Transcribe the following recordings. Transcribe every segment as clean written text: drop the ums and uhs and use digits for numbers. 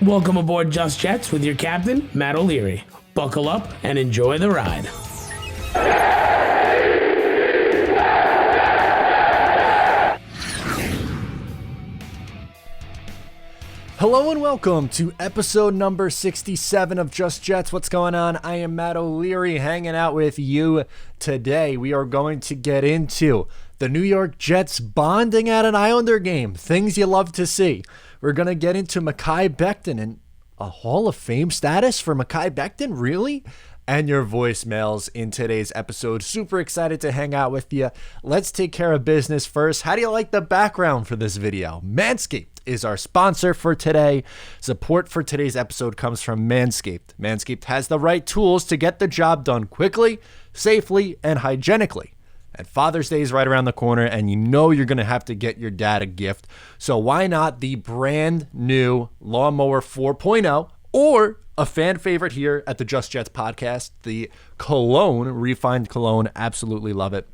Welcome aboard Just Jets with your captain, Matt O'Leary. Buckle up and enjoy the ride. Hello and welcome to episode number 67 of Just Jets. What's going on? I am Matt O'Leary hanging out with you today. We are going to get into the New York Jets bonding at an Islander game. Things you love to see. We're going to get into Mekhi Becton and a Hall of Fame status for Mekhi Becton? Really? And your voicemails in today's episode. Super excited to hang out with you. Let's take care of business first. How do you like the background for this video? Manscaped is our sponsor for today. Support for today's episode comes from Manscaped. Manscaped has the right tools to get the job done quickly, safely, and hygienically. And Father's Day is right around the corner, and you know you're going to have to get your dad a gift. So why not the brand new Lawnmower 4.0 or a fan favorite here at the Just Jets podcast, the Cologne, Refined Cologne. Absolutely love it.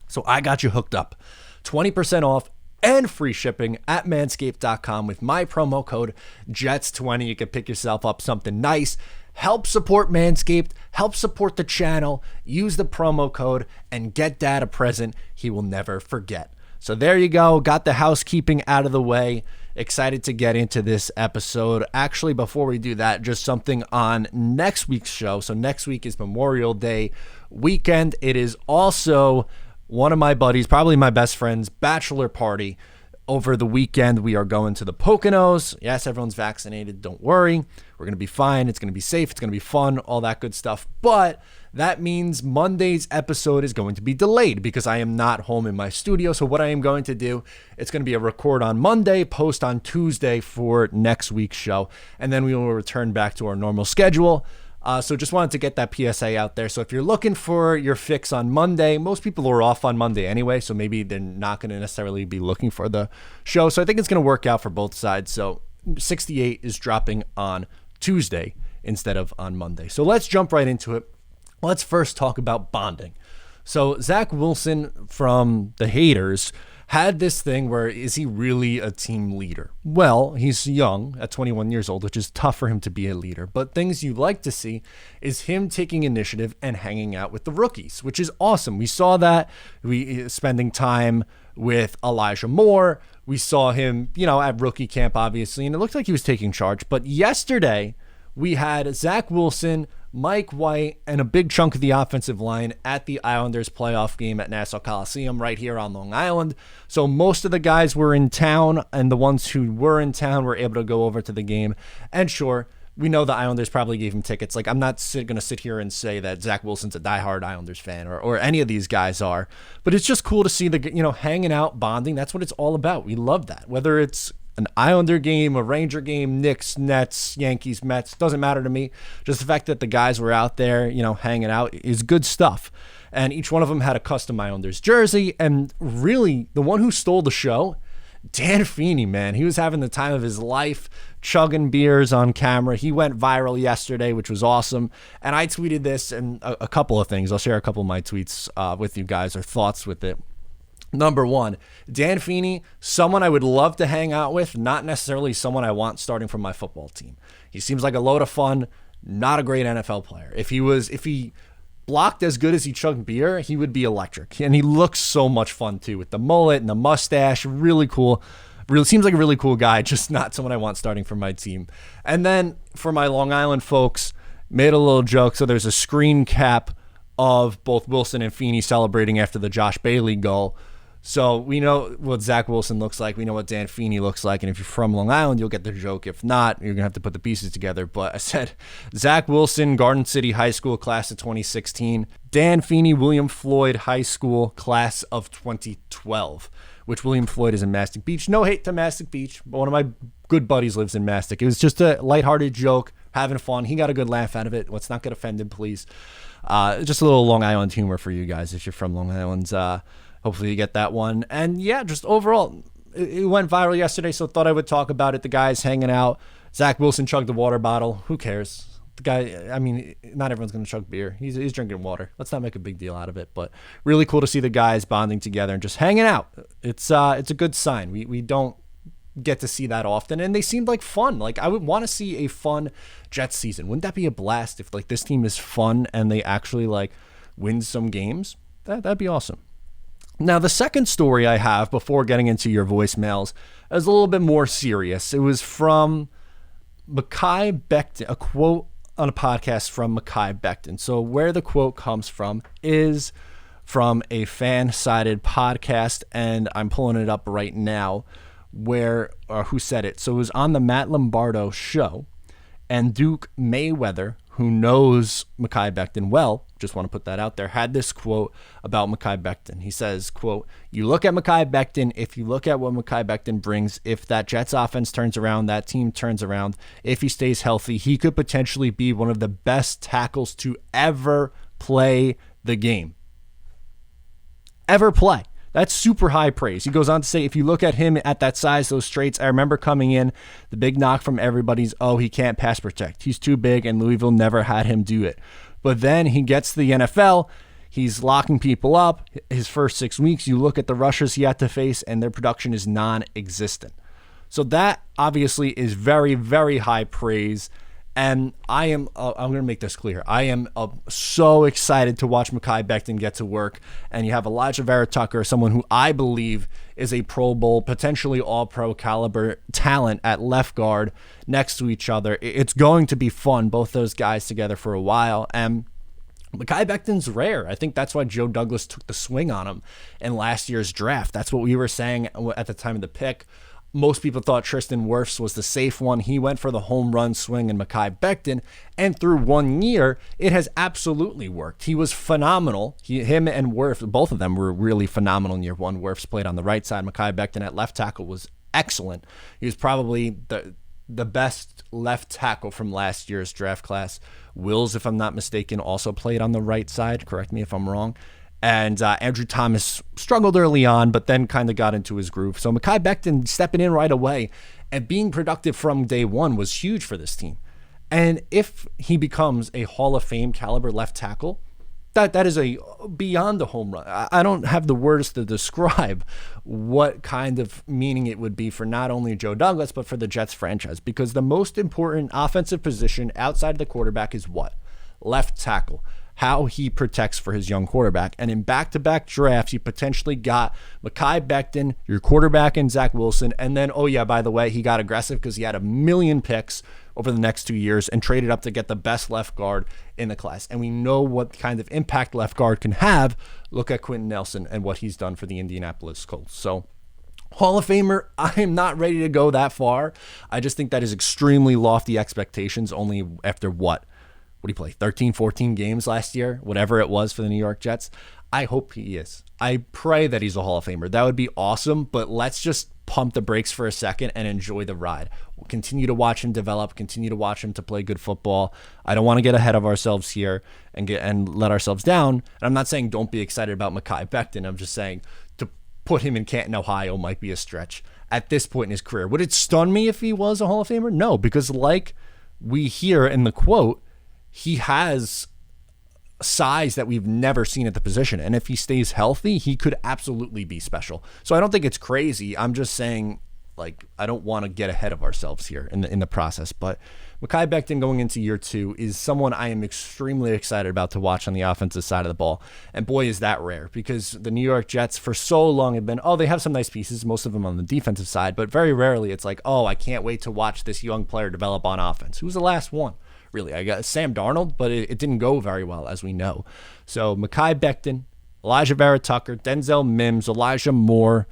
So I got you hooked up. 20% off and free shipping at manscaped.com with my promo code JETS20. You can pick yourself up something nice. Help support Manscaped, help support the channel, use the promo code, and get Dad a present he will never forget. So there you go, got the housekeeping out of the way. Excited to get into this episode. Actually, before we do that, just something on next week's show. So next week is Memorial Day weekend. It is also one of my buddies, probably my best friend's bachelor party. Over the weekend, we are going to the Poconos. Yes, everyone's vaccinated. Don't worry. We're going to be fine. It's going to be safe. It's going to be fun, all that good stuff. But that means Monday's episode is going to be delayed because I am not home in my studio. So what I am going to do, it's going to be a record on Monday, post on Tuesday for next week's show. And then we will return back to our normal schedule. So just wanted to get that PSA out there. So if you're looking for your fix on Monday, most people are off on Monday anyway, so maybe they're not going to necessarily be looking for the show. So I think it's going to work out for both sides. So 68 is dropping on Tuesday instead of on Monday. So let's jump right into it. Let's first talk about bonding. So Zach Wilson from the haters had this thing where, is he really a team leader? Well, he's young at 21 years old, which is tough for him to be a leader. But things you like to see is him taking initiative and hanging out with the rookies, which is awesome. We saw that spending time with Elijah Moore. We saw him, at rookie camp, obviously, and it looked like he was taking charge. But yesterday, we had Zach Wilson, Mike White, and a big chunk of the offensive line at the Islanders playoff game at Nassau Coliseum right here on Long Island. So most of the guys were in town, and the ones who were in town were able to go over to the game. And sure, we know the Islanders probably gave him tickets. Like, I'm not going to sit here and say that Zach Wilson's a diehard Islanders fan or any of these guys are, but it's just cool to see the, hanging out, bonding. That's what it's all about. We love that. Whether it's an Islander game, a Ranger game, Knicks, Nets, Yankees, Mets, doesn't matter to me. Just the fact that the guys were out there, hanging out is good stuff. And each one of them had a custom Islanders jersey. And really, the one who stole the show, Dan Feeney, man, he was having the time of his life, chugging beers on camera. He went viral yesterday, which was awesome. And I tweeted this and a couple of things. I'll share a couple of my tweets with you guys, or thoughts with it. Number one, Dan Feeney, someone I would love to hang out with, not necessarily someone I want starting from my football team. He seems like a load of fun, not a great NFL player. If he blocked as good as he chugged beer, he would be electric. And he looks so much fun too, with the mullet and the mustache. Really cool. Really seems like a really cool guy, just not someone I want starting for my team. And then for my Long Island folks, made a little joke. So there's a screen cap of both Wilson and Feeney celebrating after the Josh Bailey goal. So we know what Zach Wilson looks like. We know what Dan Feeney looks like. And if you're from Long Island, you'll get the joke. If not, you're going to have to put the pieces together. But I said Zach Wilson, Garden City High School, class of 2016. Dan Feeney, William Floyd High School, class of 2012, which William Floyd is in Mastic Beach. No hate to Mastic Beach, but one of my good buddies lives in Mastic. It was just a lighthearted joke, having fun. He got a good laugh out of it. Let's not get offended, please. Just a little Long Island humor for you guys if you're from Long Island. Hopefully you get that one. And yeah, just overall, it went viral yesterday, so thought I would talk about it. The guys hanging out. Zach Wilson chugged a water bottle. Who cares? The guy, I mean, not everyone's going to chug beer. He's drinking water. Let's not make a big deal out of it. But really cool to see the guys bonding together and just hanging out. It's a good sign. We don't get to see that often, and they seemed like fun. Like, I would want to see a fun Jets season. Wouldn't that be a blast if like this team is fun and they actually like win some games? That'd be awesome. Now, the second story I have before getting into your voicemails is a little bit more serious. It was from Mekhi Becton, a quote on a podcast from Mekhi Becton. So where the quote comes from is from a fan-sided podcast, and I'm pulling it up right now, where who said it. So it was on the Matt Lombardo show, and Duke Mayweather, who knows Mekhi Becton well, just want to put that out there, had this quote about Mekhi Becton. He says, quote, "You look at Mekhi Becton, if you look at what Mekhi Becton brings, if that Jets offense turns around, that team turns around, if he stays healthy, he could potentially be one of the best tackles to ever play the game." Ever play. That's super high praise. He goes on to say, if you look at him at that size, those traits, I remember coming in, the big knock from everybody's, oh, he can't pass protect. He's too big, and Louisville never had him do it. But then he gets to the NFL, he's locking people up. His first 6 weeks, you look at the rushers he had to face, and their production is non-existent. So that obviously is very, very high praise. And I'm going to make this clear. I am so excited to watch Mekhi Becton get to work. And you have Elijah Vera Tucker, someone who I believe is a Pro Bowl, potentially all-pro caliber talent at left guard next to each other. It's going to be fun, both those guys together for a while. And Mekhi Becton's rare. I think that's why Joe Douglas took the swing on him in last year's draft. That's what we were saying at the time of the pick. Most people thought Tristan Wirfs was the safe one. He went for the home run swing in Mekhi Becton, and through 1 year, it has absolutely worked. He was phenomenal. Him and Wirfs, both of them were really phenomenal in year one. Wirfs played on the right side. Mekhi Becton at left tackle was excellent. He was probably the best left tackle from last year's draft class. Wills, if I'm not mistaken, also played on the right side. Correct me if I'm wrong. And Andrew Thomas struggled early on, but then kind of got into his groove. So Mekhi Becton stepping in right away and being productive from day one was huge for this team. And if he becomes a Hall of Fame caliber left tackle, that is a beyond the home run. I don't have the words to describe what kind of meaning it would be for not only Joe Douglas, but for the Jets franchise. Because the most important offensive position outside of the quarterback is what? Left tackle. How he protects for his young quarterback. And in back-to-back drafts, you potentially got Mekhi Becton, your quarterback, and Zach Wilson. And then, oh yeah, by the way, he got aggressive because he had 1 million picks over the next 2 years and traded up to get the best left guard in the class. And we know what kind of impact left guard can have. Look at Quentin Nelson and what he's done for the Indianapolis Colts. So Hall of Famer, I am not ready to go that far. I just think that is extremely lofty expectations only after what did he play? 13, 14 games last year, whatever it was for the New York Jets. I hope he is. I pray that he's a Hall of Famer. That would be awesome, but let's just pump the brakes for a second and enjoy the ride. We'll continue to watch him develop, continue to watch him to play good football. I don't want to get ahead of ourselves here and let ourselves down. And I'm not saying don't be excited about Mekhi Becton. I'm just saying to put him in Canton, Ohio might be a stretch at this point in his career. Would it stun me if he was a Hall of Famer? No, because like we hear in the quote, he has size that we've never seen at the position. And if he stays healthy, he could absolutely be special. So I don't think it's crazy. I'm just saying, like, I don't want to get ahead of ourselves here in the process. But Mekhi Becton going into year 2 is someone I am extremely excited about to watch on the offensive side of the ball. And boy, is that rare, because the New York Jets for so long have been, they have some nice pieces, most of them on the defensive side, but very rarely it's like, I can't wait to watch this young player develop on offense. Who's the last one? Really, I got Sam Darnold, but it didn't go very well, as we know. So Mekhi Becton, Elijah Vera Tucker, Denzel Mims, Elijah Moore,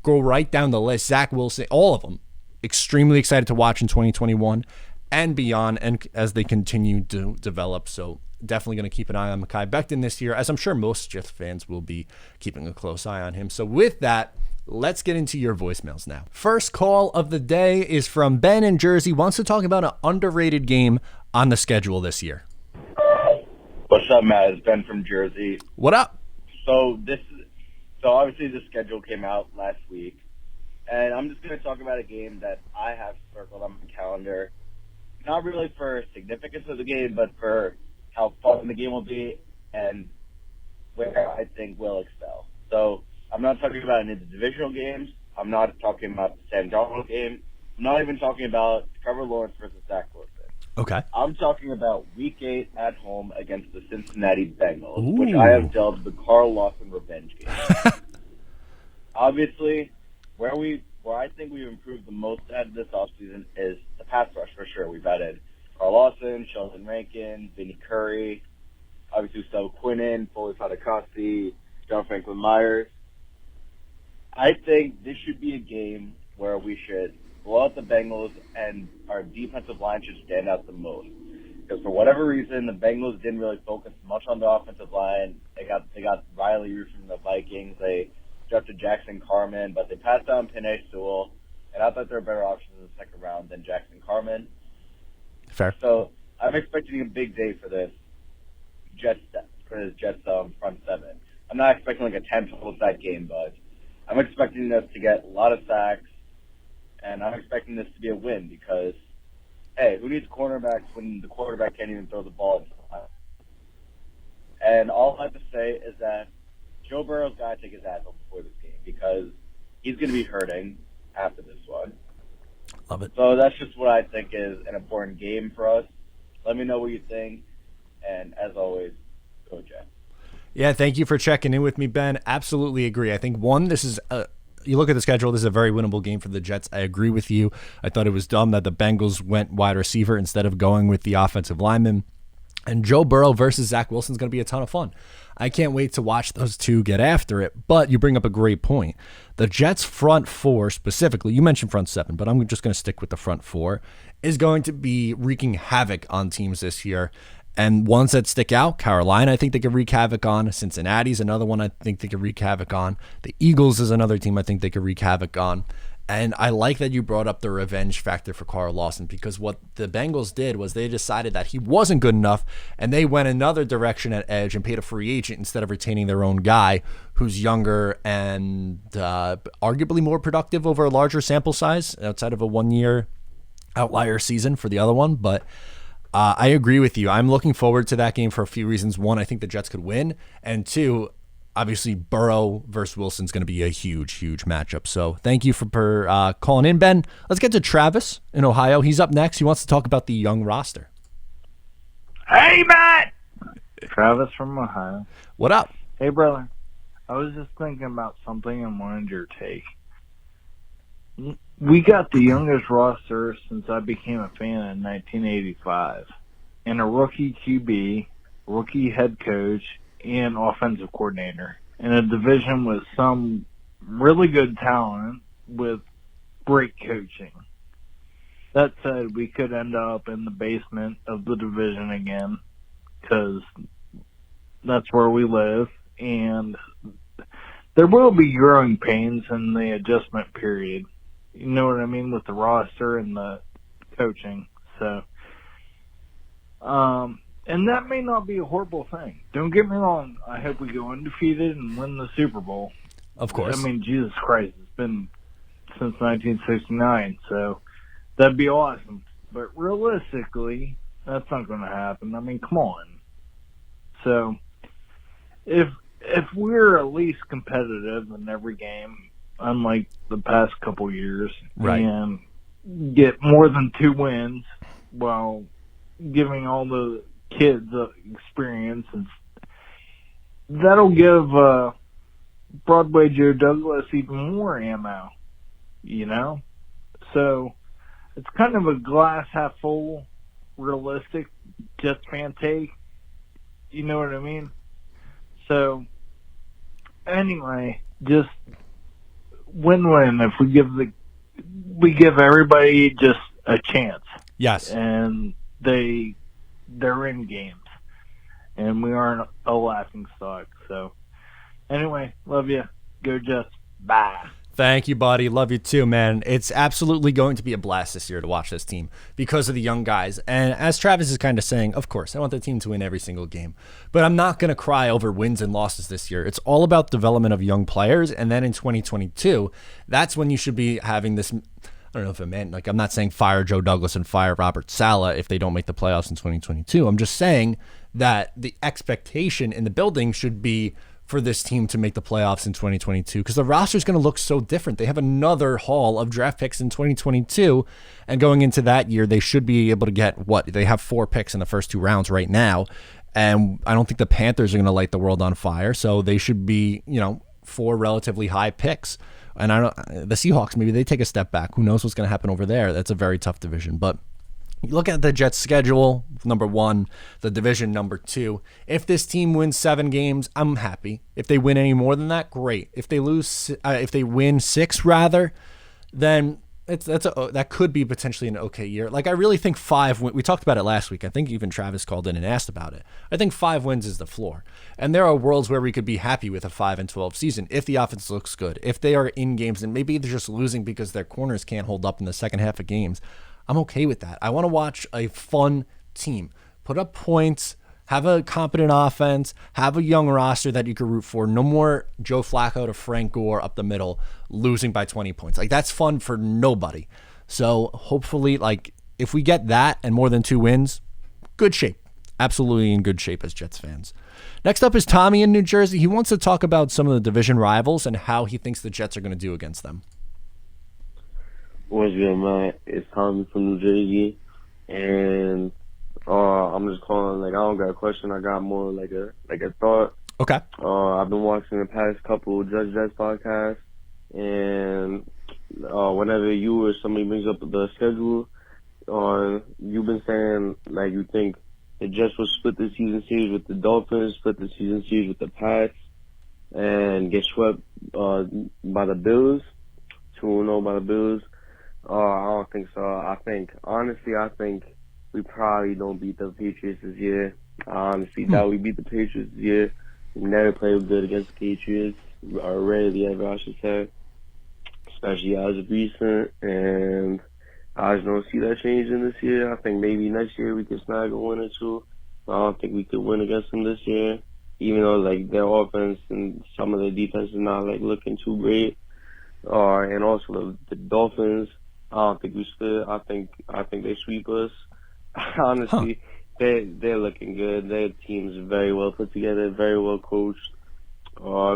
go right down the list. Zach Wilson, all of them. Extremely excited to watch in 2021 and beyond, and as they continue to develop. So definitely going to keep an eye on Mekhi Becton this year, as I'm sure most Jets fans will be keeping a close eye on him. So with that, let's get into your voicemails now. First call of the day is from Ben in Jersey. Wants to talk about an underrated game on the schedule this year. What's up, Matt? It's Ben from Jersey. What up? So obviously the schedule came out last week, and I'm just going to talk about a game that I have circled on my calendar. Not really for significance of the game, but for how fun the game will be and where I think we'll excel. So I'm not talking about any of the divisional games. I'm not talking about the Sam Darnold game. I'm not even talking about Trevor Lawrence versus Zach Wilson. Okay. I'm talking about Week 8 at home against the Cincinnati Bengals, Ooh. which I have dubbed the Carl Lawson revenge game. Obviously, where I think we've improved the most out of this offseason is the pass rush for sure. We've added Carl Lawson, Sheldon Rankin, Vinny Curry, obviously we still have Quinnen, Foley Fatukasi, John Franklin Myers. I think this should be a game where we should blow out the Bengals and our defensive line should stand out the most. Because for whatever reason, the Bengals didn't really focus much on the offensive line. They got Riley Reed from the Vikings. They drafted Jackson Carman, but they passed on Penei Sewell, and I thought they were better options in the second round than Jackson Carman. Fair. So I'm expecting a big day for this Jets front seven. I'm not expecting like a 10 total sack game, but I'm expecting us to get a lot of sacks, and I'm expecting this to be a win because, hey, who needs cornerbacks when the quarterback can't even throw the ball into the line? And all I have to say is that Joe Burrow's got to take his ass off before this game because he's going to be hurting after this one. Love it. So that's just what I think is an important game for us. Let me know what you think, and as always, go Jets. Yeah, thank you for checking in with me, Ben. Absolutely agree. I think, this is you look at the schedule, this is a very winnable game for the Jets. I agree with you. I thought it was dumb that the Bengals went wide receiver instead of going with the offensive lineman. And Joe Burrow versus Zach Wilson is going to be a ton of fun. I can't wait to watch those two get after it. But you bring up a great point. The Jets' front four specifically, you mentioned front seven, but I'm just going to stick with the front four, is going to be wreaking havoc on teams this year. And ones that stick out, Carolina, I think they could wreak havoc on. Cincinnati's another one I think they could wreak havoc on. The Eagles is another team I think they could wreak havoc on. And I like that you brought up the revenge factor for Carl Lawson because what the Bengals did was they decided that he wasn't good enough and they went another direction at edge and paid a free agent instead of retaining their own guy who's younger and arguably more productive over a larger sample size outside of a 1-year outlier season for the other one. But I agree with you. I'm looking forward to that game for a few reasons. One, I think the Jets could win. And two, obviously, Burrow versus Wilson is going to be a huge, huge matchup. So thank you for calling in, Ben. Let's get to Travis in Ohio. He's up next. He wants to talk about the young roster. Hey, Matt! Travis from Ohio. What up? Hey, brother. I was just thinking about something and wanted your take. We got the youngest roster since I became a fan in 1985. And a rookie QB, rookie head coach, and offensive coordinator in a division with some really good talent with great coaching. That said, we could end up in the basement of the division again because that's where we live, and there will be growing pains in the adjustment period. You know what I mean, with the roster and the coaching. So, and that may not be a horrible thing. Don't get me wrong. I hope we go undefeated and win the Super Bowl. Of course. I mean, Jesus Christ, it's been since 1969, so that'd be awesome. But realistically, that's not going to happen. I mean, come on. So, if we're at least competitive in every game, unlike the past couple years, right, and get more than 2 wins while giving all the kids experience, and that'll give Broadway Joe Douglas even more ammo, you know? So it's kind of a glass half full, realistic Jets fan take. You know what I mean? So anyway, just win-win if we give everybody just a chance. Yes. And they're in games, and we aren't a laughing stock. So, anyway, love you. Go Jets. Bye. Thank you, buddy. Love you too, man. It's absolutely going to be a blast this year to watch this team because of the young guys. And as Travis is kind of saying, of course, I want the team to win every single game. But I'm not going to cry over wins and losses this year. It's all about development of young players. And then in 2022, that's when you should be having this. I don't know if it meant, like, I'm not saying fire Joe Douglas and fire Robert Saleh if they don't make the playoffs in 2022. I'm just saying that the expectation in the building should be for this team to make the playoffs in 2022 because the roster is going to look so different. They have another haul of draft picks in 2022, and going into that year, they should be able to get what? They have 4 picks in the first 2 rounds right now, and I don't think the Panthers are going to light the world on fire, so they should be, 4 relatively high picks. And the Seahawks, maybe they take a step back. Who knows what's going to happen over there? That's a very tough division, but you look at the Jets' schedule, number 1, the division, number 2. If this team wins 7 games, I'm happy. If they win any more than that, great. If they win 6 rather, then that could be potentially an okay year. Like I really think 5. We talked about it last week. I think even Travis called in and asked about it. I think 5 wins is the floor, and there are worlds where we could be happy with a 5-12 season if the offense looks good. If they are in games and maybe they're just losing because their corners can't hold up in the second half of games. I'm okay with that. I want to watch a fun team, put up points, have a competent offense, have a young roster that you can root for. No more Joe Flacco to Frank Gore up the middle, losing by 20 points. Like that's fun for nobody. So hopefully, if we get that and more than 2 wins, good shape. Absolutely in good shape as Jets fans. Next up is Tommy in New Jersey. He wants to talk about some of the division rivals and how he thinks the Jets are going to do against them. What's good, man? It's Tommy from New Jersey, and I'm just calling. I don't got a question. I got more like a thought. Okay. I've been watching the past couple of Judge Jets podcasts, and whenever you or somebody brings up the schedule, you've been saying you think the Jets will split the season series with the Dolphins, split the season series with the Pats, and get swept by the Bills, 2-0 by the Bills. I don't think so. I think we probably don't beat the Patriots this year. I honestly doubt we beat the Patriots this year. We never played good against the Patriots, or rarely ever, I should say, especially as of recent. And I just don't see that changing this year. I think maybe next year we could snag a win or 2. I don't think we could win against them this year, even though their offense and some of their defense is not looking too great. And also the Dolphins, I don't think we split. I think they sweep us. Honestly, they're looking good. Their team's very well put together, very well coached.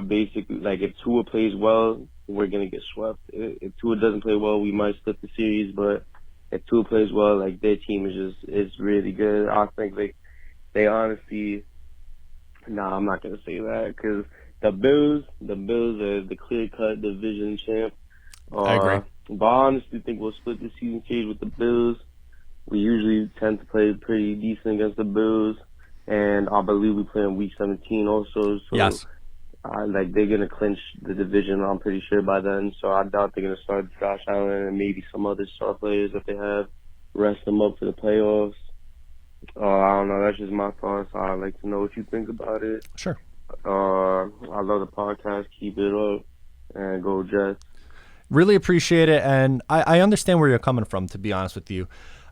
Basically, if Tua plays well, we're gonna get swept. If Tua doesn't play well, we might split the series. But if Tua plays well, their team is really good. I think they honestly. Nah, I'm not gonna say that because the Bills are the clear-cut division champ. I agree. But I honestly think we'll split the season series with the Bills. We usually tend to play pretty decent against the Bills, and I believe we play in Week 17 also. So yes. They're gonna clinch the division, I'm pretty sure, by then. So I doubt they're gonna start Josh Allen and maybe some other star players that they have, rest them up for the playoffs. I don't know. That's just my thoughts. I'd like to know what you think about it. Sure. I love the podcast. Keep it up, and go Jets. Really appreciate it, and I understand where you're coming from, to be honest with you.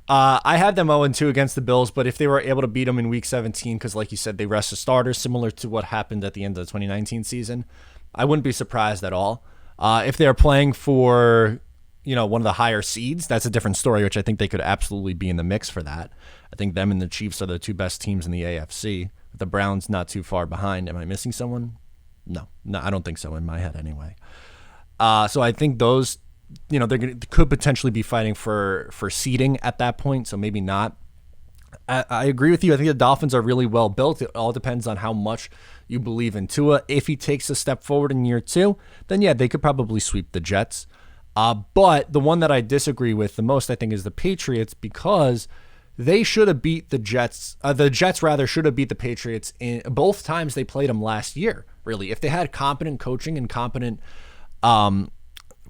I had them 0-2 against the Bills, but if they were able to beat them in Week 17, because like you said, they rest the starters, similar to what happened at the end of the 2019 season, I wouldn't be surprised at all. If they're playing for one of the higher seeds, that's a different story, which I think they could absolutely be in the mix for that. I think them and the Chiefs are the 2 best teams in the AFC. The Browns not too far behind. Am I missing someone? No, I don't think so in my head anyway. So I think those, they could potentially be fighting for seeding at that point. So maybe not. I agree with you. I think the Dolphins are really well built. It all depends on how much you believe in Tua. If he takes a step forward in year 2, then yeah, they could probably sweep the Jets. But the one that I disagree with the most, I think, is the Patriots, because they should have beat the Jets. The Jets rather should have beat the Patriots in both times they played them last year. Really, if they had competent coaching and competent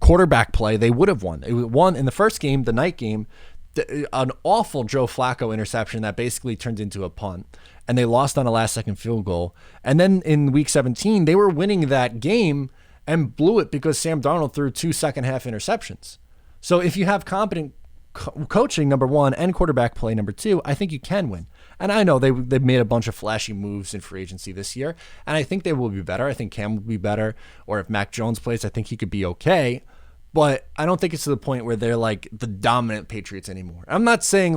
quarterback play, they would have won. It won in the first game, the night game, an awful Joe Flacco interception that basically turned into a punt, and they lost on a last-second field goal. And then in Week 17, they were winning that game and blew it because Sam Darnold threw 2 second-half interceptions. So if you have competent coaching, number 1, and quarterback play, number 2, I think you can win. And I know they've made a bunch of flashy moves in free agency this year, and I think they will be better. I think Cam will be better, or if Mac Jones plays, I think he could be okay. But I don't think it's to the point where they're the dominant Patriots anymore. I'm not saying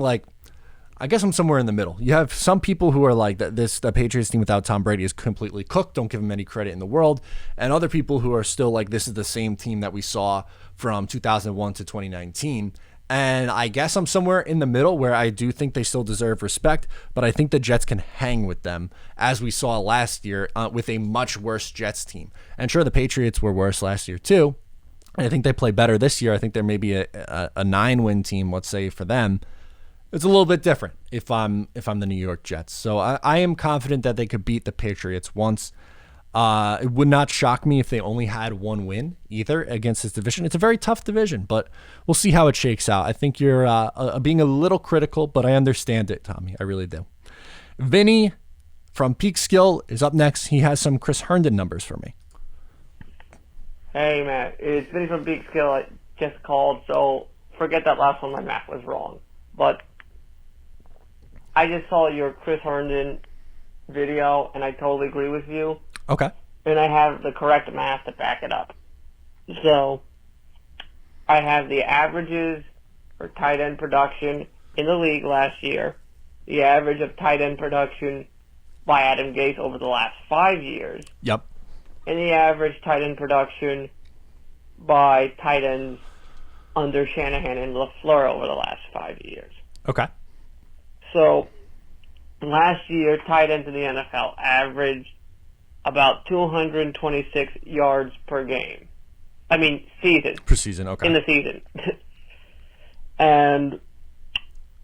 I guess I'm somewhere in the middle. You have some people who are like the Patriots team without Tom Brady is completely cooked. Don't give him any credit in the world. And other people who are still like, this is the same team that we saw from 2001 to 2019. And I guess I'm somewhere in the middle where I do think they still deserve respect, but I think the Jets can hang with them, as we saw last year with a much worse Jets team. And sure, the Patriots were worse last year too. And I think they play better this year. I think there may be a 9-win team, let's say, for them. It's a little bit different if I'm the New York Jets. So I am confident that they could beat the Patriots once. It would not shock me if they only had one win either against this division. It's a very tough division, but we'll see how it shakes out. I think you're being a little critical, but I understand it, Tommy. I really do. Vinny from Peak Skill is up next. He has some Chris Herndon numbers for me. Hey, Matt. It's Vinny from Peak Skill. I just called, so forget that last one. My math was wrong. But I just saw your Chris Herndon video, and I totally agree with you. Okay. And I have the correct math to back it up. So I have the averages for tight end production in the league last year, the average of tight end production by Adam Gase over the last 5 years, Yep. and the average tight end production by tight ends under Shanahan and LaFleur over the last 5 years. Okay. So last year, tight ends in the NFL averaged about 226 yards per game. I mean, season. Per season, okay. In the season. And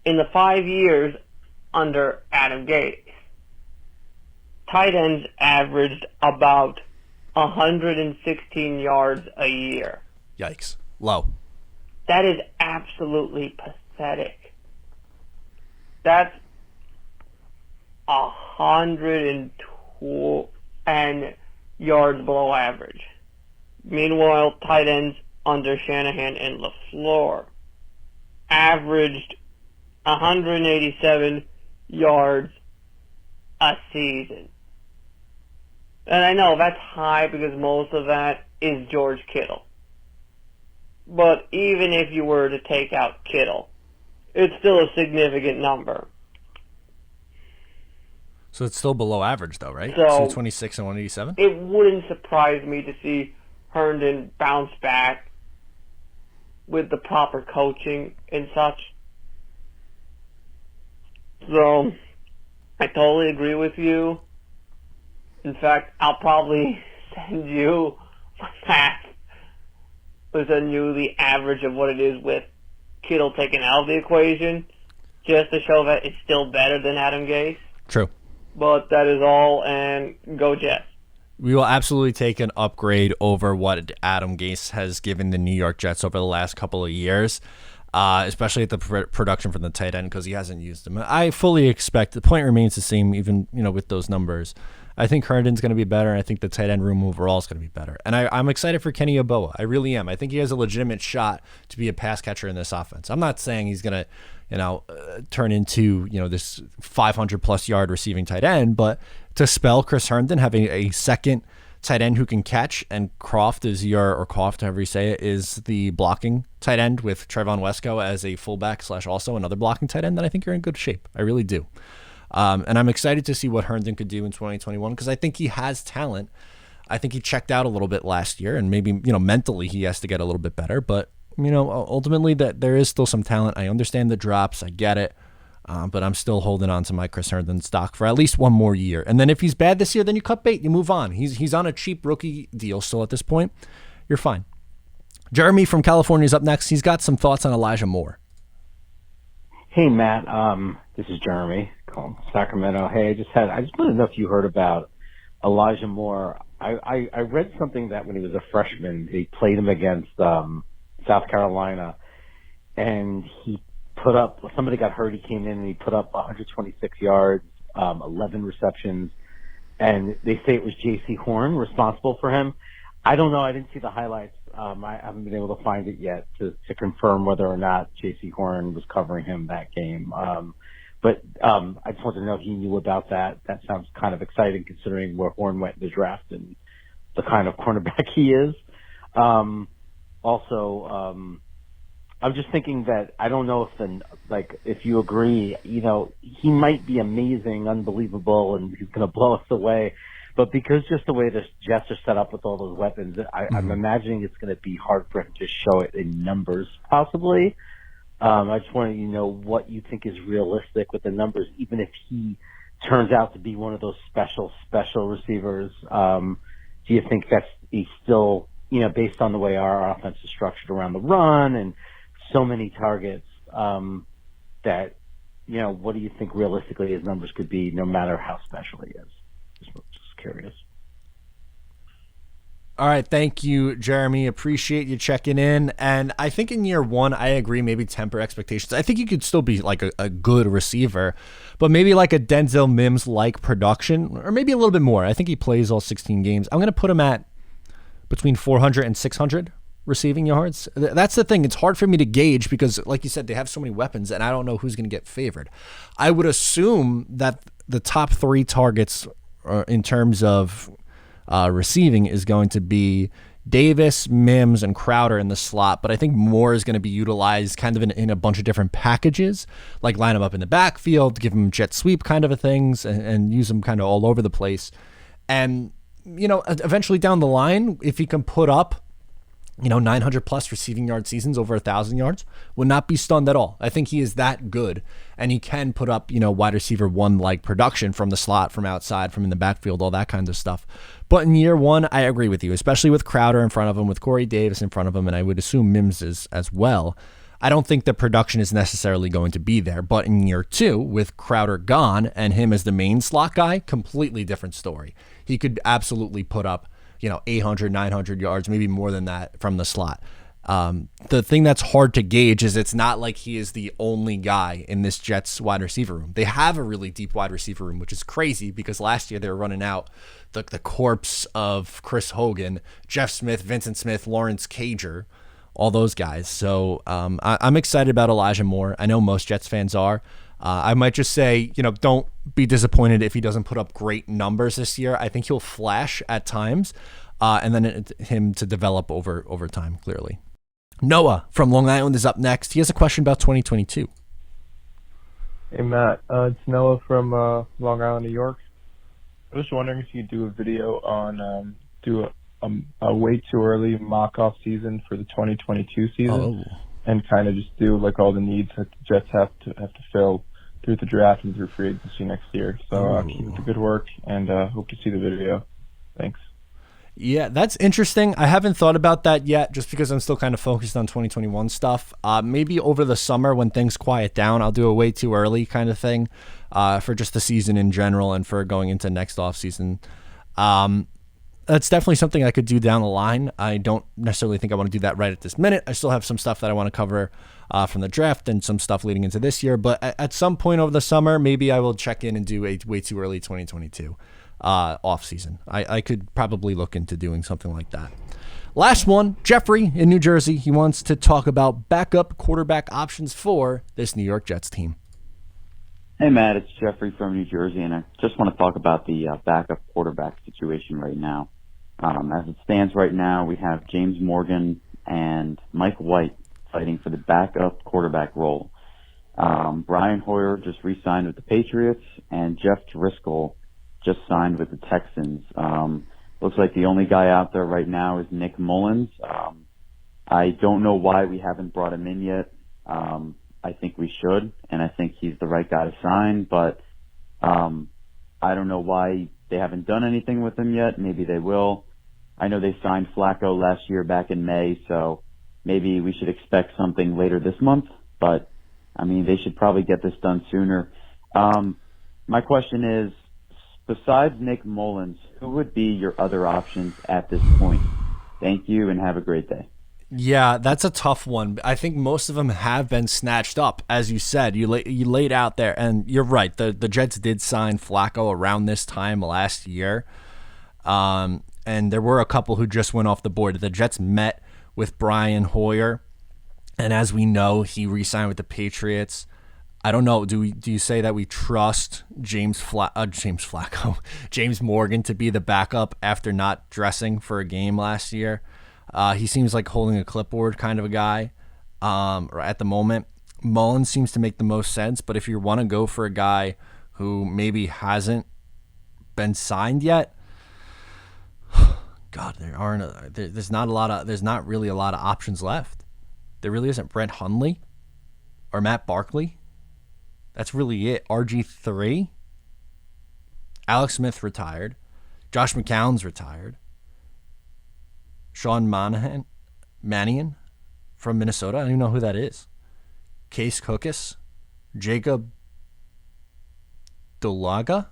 in the 5 years under Adam Gase, tight ends averaged about 116 yards a year. Yikes. Low. That is absolutely pathetic. That's 110 yards below average. Meanwhile, tight ends under Shanahan and LaFleur averaged 187 yards a season. And I know that's high because most of that is George Kittle. But even if you were to take out Kittle, it's still a significant number. So it's still below average, though, right? So 226 and 187? It wouldn't surprise me to see Herndon bounce back with the proper coaching and such. So I totally agree with you. In fact, I'll probably send you my math. I'll send you the average of what it is with Kittle taken out of the equation, just to show that it's still better than Adam Gase. True. But that is all, and go Jets. We will absolutely take an upgrade over what Adam Gase has given the New York Jets over the last couple of years, especially at the production from the tight end, because he hasn't used them. I fully expect the point remains the same, even with those numbers. I think Herndon's going to be better, and I think the tight end room overall is going to be better. And I'm excited for Kenny Yeboah. I really am. I think he has a legitimate shot to be a pass catcher in this offense. I'm not saying he's going to turn into this 500-plus yard receiving tight end, but to spell Chris Herndon having a second tight end who can catch, and Croft is or Croft, however you say it, is the blocking tight end with Trevon Wesco as a fullback / also another blocking tight end, then I think you're in good shape. I really do. And I'm excited to see what Herndon could do in 2021 because I think he has talent. I think he checked out a little bit last year, and maybe mentally he has to get a little bit better. But ultimately that there is still some talent. I understand the drops, I get it, but I'm still holding on to my Chris Herndon stock for at least one more year. And then if he's bad this year, then you cut bait, you move on. He's on a cheap rookie deal still at this point. You're fine. Jeremy from California is up next. He's got some thoughts on Elijah Moore. Hey Matt, this is Jeremy calling Sacramento. Hey, I just wanted to know if you heard about Elijah Moore. I read something that when he was a freshman, they played him against South Carolina, and he put up. Somebody got hurt. He came in and he put up 126 yards, 11 receptions, and they say it was J.C. Horn responsible for him. I don't know. I didn't see the highlights. I haven't been able to find it yet to confirm whether or not J.C. Horn was covering him that game. But I just wanted to know if you knew about that. That sounds kind of exciting considering where Horn went in the draft and the kind of cornerback he is. Also, I'm just thinking that I don't know if you agree, he might be amazing, unbelievable, and he's going to blow us away. But because just the way the Jets are set up with all those weapons, I'm imagining it's going to be hard for him to show it in numbers, possibly. I just wanted to know what you think is realistic with the numbers, even if he turns out to be one of those special receivers. Do you think he's still, based on the way our offense is structured around the run and so many targets, what do you think realistically his numbers could be, no matter how special he is? Just curious. All right, thank you, Jeremy. Appreciate you checking in. And I think in year one, I agree, maybe temper expectations. I think you could still be like a good receiver, but maybe like a Denzel Mims-like production, or maybe a little bit more. I think he plays all 16 games. I'm going to put him at between 400 and 600 receiving yards. That's the thing. It's hard for me to gauge because, like you said, they have so many weapons, and I don't know who's going to get favored. I would assume that the top three targets in terms of receiving is going to be Davis, Mims, and Crowder in the slot, but I think Moore is going to be utilized kind of in a bunch of different packages, like line him up in the backfield, give him jet sweep kind of things, and use him kind of all over the place. And, eventually down the line, if he can put up 900 plus receiving yard seasons, over 1,000 yards, would not be stunned at all. I think he is that good, and he can put up, wide receiver one like production from the slot, from outside, from in the backfield, all that kind of stuff. But in year one, I agree with you, especially with Crowder in front of him, with Corey Davis in front of him, and I would assume Mims is as well. I don't think the production is necessarily going to be there. But in year two, with Crowder gone and him as the main slot guy, completely different story. He could absolutely put up 800, 900 yards, maybe more than that from the slot. The thing that's hard to gauge is it's not like he is the only guy in this Jets wide receiver room. They have a really deep wide receiver room, which is crazy because last year they were running out the corpse of Chris Hogan, Jeff Smith, Vincent Smith, Lawrence Cager, all those guys. So I'm excited about Elijah Moore. I know most Jets fans are. I might just say, don't be disappointed if he doesn't put up great numbers this year. I think he'll flash at times, and then him to develop over time, clearly. Noah from Long Island is up next. He has a question about 2022. Hey, Matt. It's Noah from Long Island, New York. I was wondering if you could do a video on a way too early mock-off season for the 2022 season. Oh. And kind of just do like all the needs that the Jets have to fill through the draft and through free agency next year. So keep up the good work, and hope to see the video. Thanks. Yeah, that's interesting. I haven't thought about that yet, just because I'm still kind of focused on 2021 stuff. Maybe over the summer when things quiet down, I'll do a way too early kind of thing for just the season in general and for going into next off season. That's definitely something I could do down the line. I don't necessarily think I want to do that right at this minute. I still have some stuff that I want to cover from the draft and some stuff leading into this year. But at some point over the summer, maybe I will check in and do a way too early 2022 off season. I could probably look into doing something like that. Last one, Jeffrey in New Jersey. He wants to talk about backup quarterback options for this New York Jets team. Hey, Matt, it's Jeffrey from New Jersey, and I just want to talk about the backup quarterback situation right now. As it stands right now, we have James Morgan and Mike White fighting for the backup quarterback role. Brian Hoyer just re-signed with the Patriots, and Jeff Driscoll just signed with the Texans. Looks like the only guy out there right now is Nick Mullins. I don't know why we haven't brought him in yet. I think we should, and I think he's the right guy to sign, but I don't know why they haven't done anything with him yet. Maybe they will. I know they signed Flacco last year back in May, so maybe we should expect something later this month, but they should probably get this done sooner. My question is, besides Nick Mullins, who would be your other options at this point? Thank you, and have a great day. Yeah, that's a tough one. I think most of them have been snatched up, as you said. You laid out there, and you're right. The Jets did sign Flacco around this time last year, and there were a couple who just went off the board. The Jets met with Brian Hoyer, and as we know, he re-signed with the Patriots. I don't know. Do you say that we trust James Morgan to be the backup after not dressing for a game last year? He seems like holding a clipboard kind of a guy. at the moment. Mullins seems to make the most sense, but if you want to go for a guy who maybe hasn't been signed yet, God, there's not really a lot of options left. There really isn't. Brent Hundley or Matt Barkley. That's really it. RG3. Alex Smith retired. Josh McCown's retired. Sean Mannion from Minnesota. I don't even know who that is. Case Cookus. Jacob Dolgala.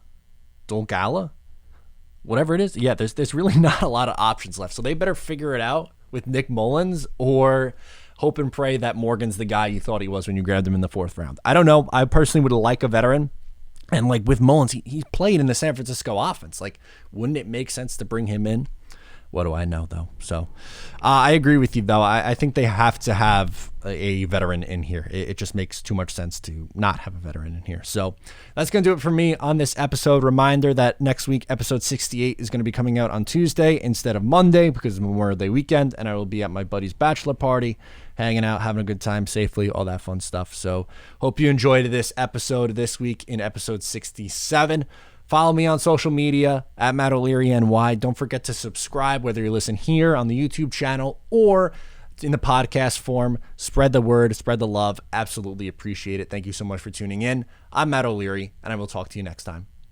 Whatever it is. Yeah, there's really not a lot of options left. So they better figure it out with Nick Mullins or hope and pray that Morgan's the guy you thought he was when you grabbed him in the 4th round. I don't know. I personally would like a veteran. And like with Mullins, he played in the San Francisco offense. Like, wouldn't it make sense to bring him in? What do I know, though? So I agree with you, though. I think they have to have a veteran in here. It just makes too much sense to not have a veteran in here. So that's going to do it for me on this episode. Reminder that next week, episode 68 is going to be coming out on Tuesday instead of Monday because of Memorial Day weekend, and I will be at my buddy's bachelor party, hanging out, having a good time safely, all that fun stuff. So hope you enjoyed this episode this week in episode 67. Follow me on social media at Matt O'Leary NY. Don't forget to subscribe, whether you listen here on the YouTube channel or in the podcast form. Spread the word, spread the love. Absolutely appreciate it. Thank you so much for tuning in. I'm Matt O'Leary, and I will talk to you next time.